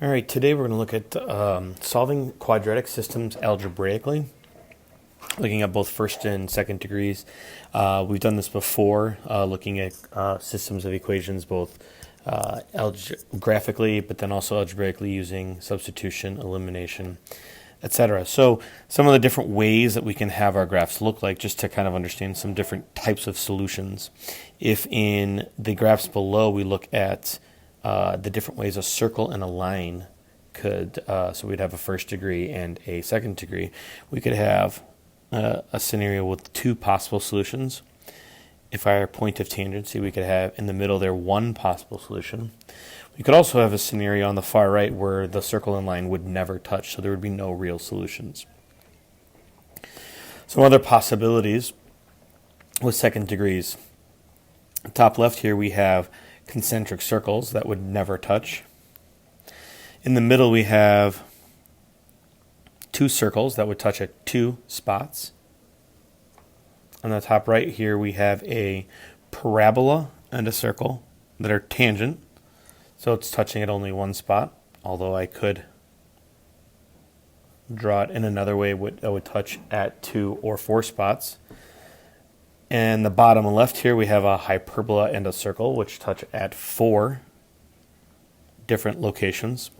All right, today we're going to look at solving quadratic systems algebraically, looking at both first and second degrees. We've done this before, looking at systems of equations both graphically, but then also algebraically using substitution, elimination, etc. So some of the different ways that we can have our graphs look like, just to kind of understand some different types of solutions. If in the graphs below we look at the different ways a circle and a line could, so we'd have a first degree and a second degree. We could have a scenario with two possible solutions. If our point of tangency, we could have in the middle there one possible solution. We could also have a scenario on the far right where the circle and line would never touch, so there would be no real solutions. Some other possibilities with second degrees. Top left here we have concentric circles that would never touch. In the middle we have two circles that would touch at two spots. On the top right here we have a parabola and a circle that are tangent, so it's touching at only one spot, although I could draw it in another way that would touch at two or four spots. And the bottom left here we have a hyperbola and a circle which touch at four different locations.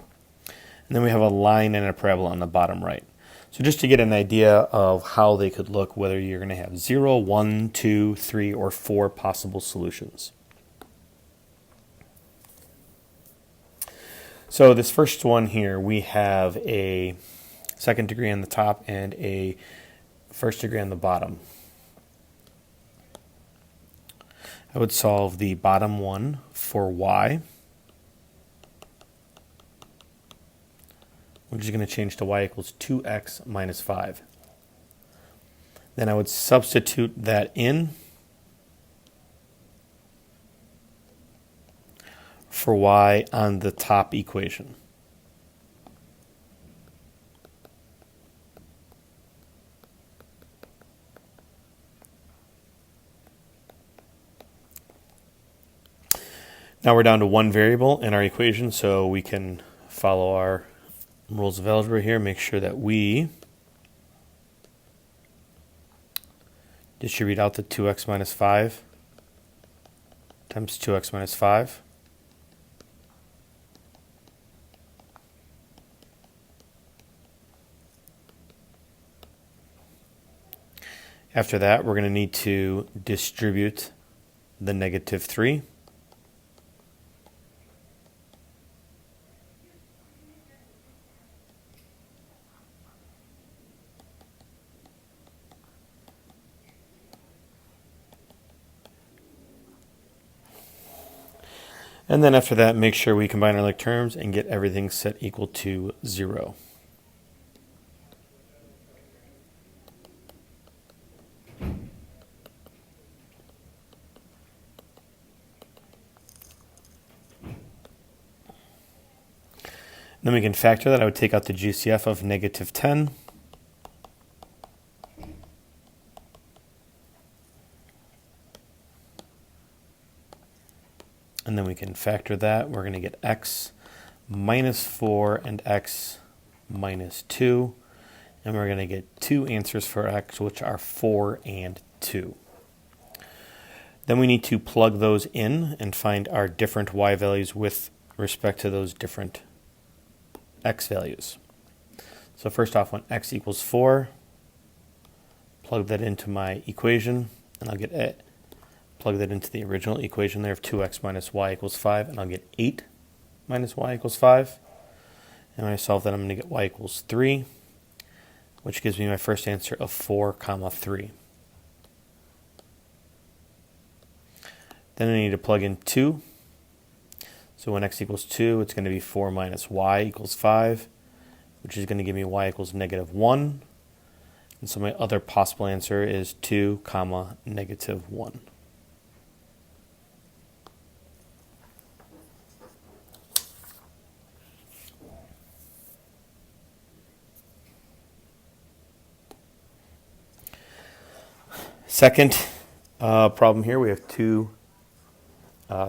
And then we have a line and a parabola on the bottom right. So just to get an idea of how they could look, whether you're going to have 0, 1, 2, 3, or 4 possible solutions. So this first one here, we have a second degree on the top and a first degree on the bottom. I would solve the bottom one for y, which is going to change to y equals 2x minus 5. Then I would substitute that in for y on the top equation. Now we're down to one variable in our equation, so we can follow our rules of algebra here. Make sure that we distribute out the 2x minus 5 times 2x minus 5. After that, we're going to need to distribute the negative 3. And then after that, make sure we combine our like terms and get everything set equal to 0. Then we can factor that. I would take out the GCF of negative 10. And then we can factor that. We're going to get x minus 4 and x minus 2. And we're going to get two answers for x, which are 4 and 2. Then we need to plug those in and find our different y values with respect to those different x values. So first off, when x equals 4, plug that into my equation, and I'll get it. Plug that into the original equation there of 2x minus y equals 5, and I'll get 8 minus y equals 5. And when I solve that, I'm going to get y equals 3, which gives me my first answer of 4, 3. Then I need to plug in 2. So when x equals 2, it's going to be 4 minus y equals 5, which is going to give me y equals negative 1. And so my other possible answer is 2, negative 1. Second problem here, we have two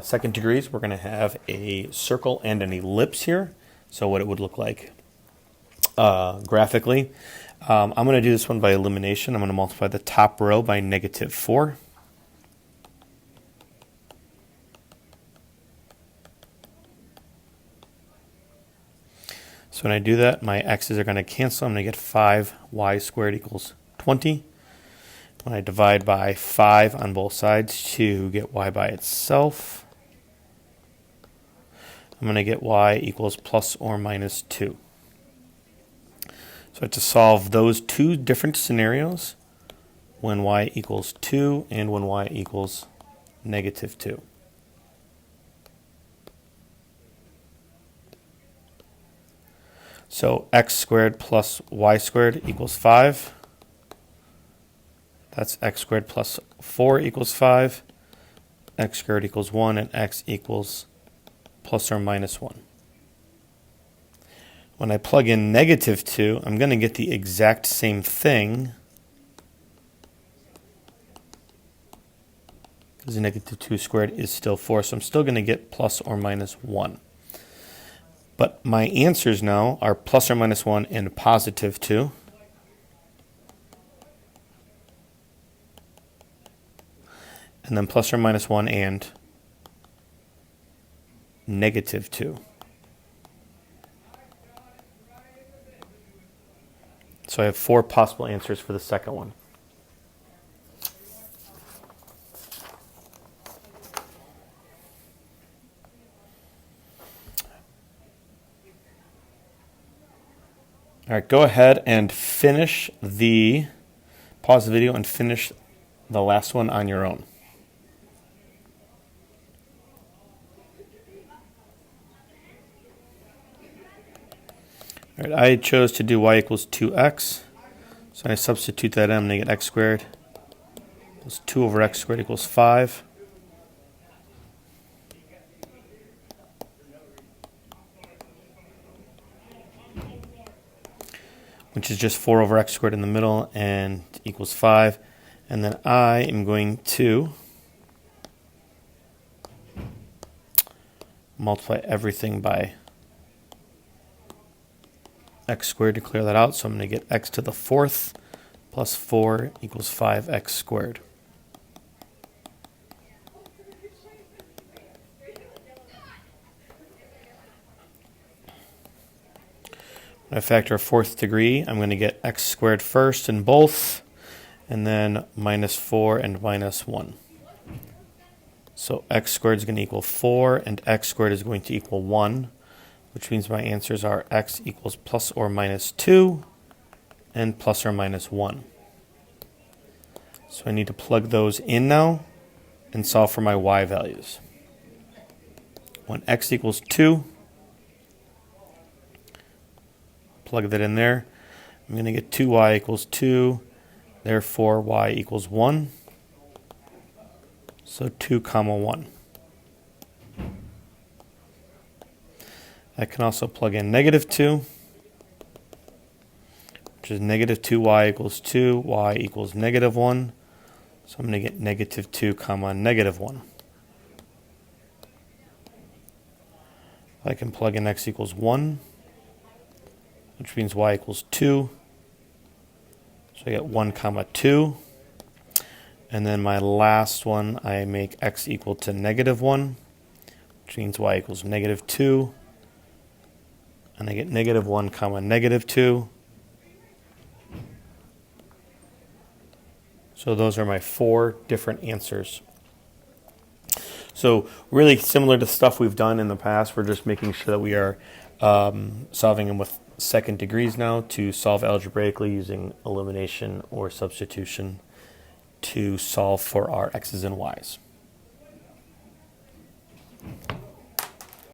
second degrees. We're going to have a circle and an ellipse here. So what it would look like graphically. I'm going to do this one by elimination. I'm going to multiply the top row by -4. So when I do that, my x's are going to cancel. I'm going to get 5y squared equals 20. When I divide by 5 on both sides to get y by itself, I'm going to get y equals plus or minus 2. So to solve those two different scenarios, when y equals 2 and when y equals -2. So x squared plus y squared equals 5. That's x squared plus 4 equals 5. X squared equals 1, and x equals plus or minus 1. When I plug in -2, I'm going to get the exact same thing, because the -2 squared is still 4, so I'm still going to get plus or minus 1. But my answers now are plus or minus 1 and positive 2. And then plus or minus 1 and -2. So I have 4 possible answers for the second one. All right, go ahead and pause the video and finish the last one on your own. All right, I chose to do y equals 2x, so I substitute that in. I'm going to get x squared equals 2 over x squared equals 5. Which is just 4 over x squared in the middle and equals 5. And then I am going to multiply everything by x squared to clear that out. So I'm going to get x to the 4th plus 4 equals 5x squared. When I factor a 4th degree, I'm going to get x squared first in both, and then minus 4 and minus 1. So x squared is going to equal 4, and x squared is going to equal 1, which means my answers are x equals plus or minus 2 and plus or minus 1. So I need to plug those in now and solve for my y values. When x equals 2, plug that in there. I'm going to get 2y equals 2, therefore y equals 1. So 2 comma 1. I can also plug in -2, which is -2y equals 2, y equals -1. So I'm going to get -2 comma -1. I can plug in x equals 1, which means y equals 2. So I get 1 comma 2. And then my last one, I make x equal to -1, which means y equals -2. And I get -1 comma -2. So those are my 4 different answers. So really similar to stuff we've done in the past. We're just making sure that we are solving them with second degrees now to solve algebraically using elimination or substitution to solve for our x's and y's.